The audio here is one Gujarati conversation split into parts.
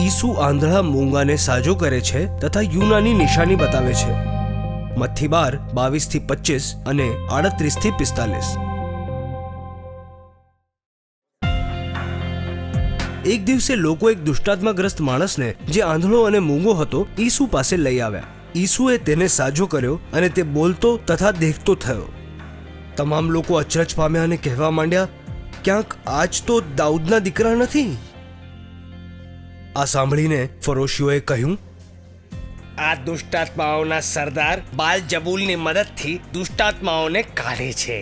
ઈસુ આંધળા મૂંગાને સાજો કરે છે તથા યુનાની નિશાની બતાવે છે. મત્થી 12, 22-25 અને 38-45. એક દિવસે લોકો એક દુષ્ટાત્માગ્રસ્ત માણસને જે આંધળો અને મૂંગો હતો ઈસુ પાસે લઈ આવ્યા. ઈસુએ તેને સાજો કર્યો અને તે બોલતો તથા દેખતો થયો. તમામ લોકો અચરજ પામ્યા અને કહેવા માંડ્યા, ક્યાંક આજ તો દાઉદના દીકરા નથી? આ સાંભળીને ફરોશીઓએ કહ્યું, આ દુષ્ટાત્માઓના સરદાર બાલજબૂલની મદદથી દુષ્ટાત્માઓને કાઢે છે.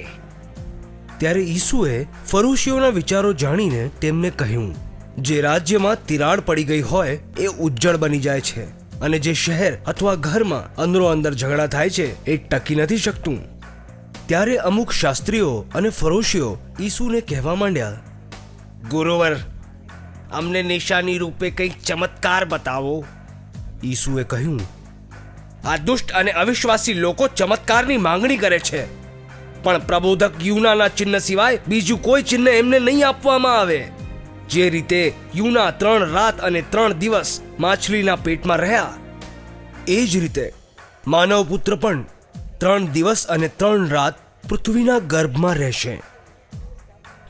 ત્યારે ઈસુએ ફરોશીઓના વિચારો જાણીને તેમને કહ્યું, જે રાજ્યમાં તિરાડ પડી ગઈ હોય એ ઉજ્જડ બની જાય છે, અને જે શહેર અથવા ઘરમાં અંદરો અંદર ઝઘડા થાય છે એ ટકી નથી શકતું. ત્યારે અમુક શાસ્ત્રીઓ અને ફરોશીઓ ઈસુને કહેવા માંડ્યા, ગુરુવર, અમને નિશાની રૂપે કંઈક ચમત્કાર બતાવો. ઈસુએ કહ્યું, આ દુષ્ટ અને અવિશ્વાસી લોકો ચમત્કારની માંગણી કરે છે, પણ પ્રબોધક યુનાના ચિહ્ન સિવાય બીજું કોઈ ચિહ્ન એમને નહીં આપવામાં આવે. જે રીતે યુના 3 રાત અને 3 દિવસ માછલીના પેટમાં રહ્યા, એ જ રીતે માનવ પુત્ર પણ 3 દિવસ અને 3 રાત પૃથ્વીના ગર્ભમાં રહેશે.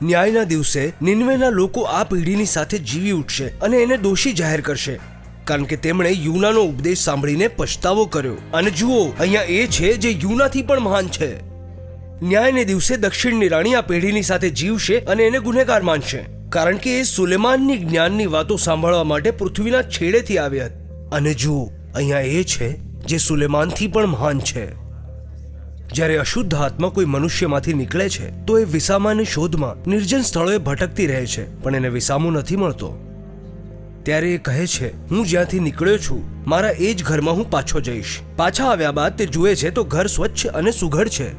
ન્યાયના દિવસે નિનવેના લોકો આ પેઢીની સાથે જીવી ઉઠશે અને એને દોષી જાહેર કરશે, કારણ કે તેમણે યુનાનો ઉપદેશ સાંભળીને પછતાવો કર્યો. અને જુઓ, અહીંયા એ છે જે યુનાથી પણ મહાન છે. ન્યાયને દિવસે દક્ષિણની રાણી આ પેઢીની સાથે જીવશે અને એને ગુનેગાર માનશે, કારણ કે એ સુલેમાનની જ્ઞાનની વાતો સાંભળવા માટે પૃથ્વીના છેડેથી આવી હતી. અને જુઓ, અહીંયા એ છે જે સુલેમાનથી પણ મહાન છે. જ્યારે અશુદ્ધ આત્મા કોઈ મનુષ્યમાંથી નીકળે છે તો એ વિસામાની શોધમાં નિર્જન સ્થળોએ ભટકતી રહે છે, પણ એને વિસામો નથી મળતો. ત્યારે એ કહે છે, હું જ્યાંથી નીકળ્યો છું મારા એ જ ઘરમાં હું પાછો જઈશ. પાછા આવ્યા બાદ તે જુએ છે તો ઘર સ્વચ્છ અને સુઘડ છે.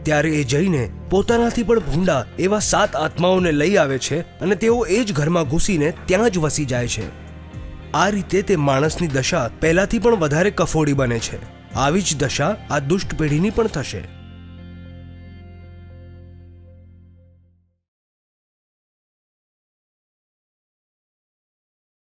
ત્યારે એ જઈને પોતાનાથી પણ ભૂંડા એવા 7 આત્માઓને લઈ આવે છે અને તેઓ એ જ ઘરમાં ઘૂસીને ત્યાં જ વસી જાય છે. આ રીતે તે માણસની દશા પહેલાથી પણ વધારે કફોડી બને છે. આવી જ દશા આ દુષ્ટ પેઢીની પણ થશે.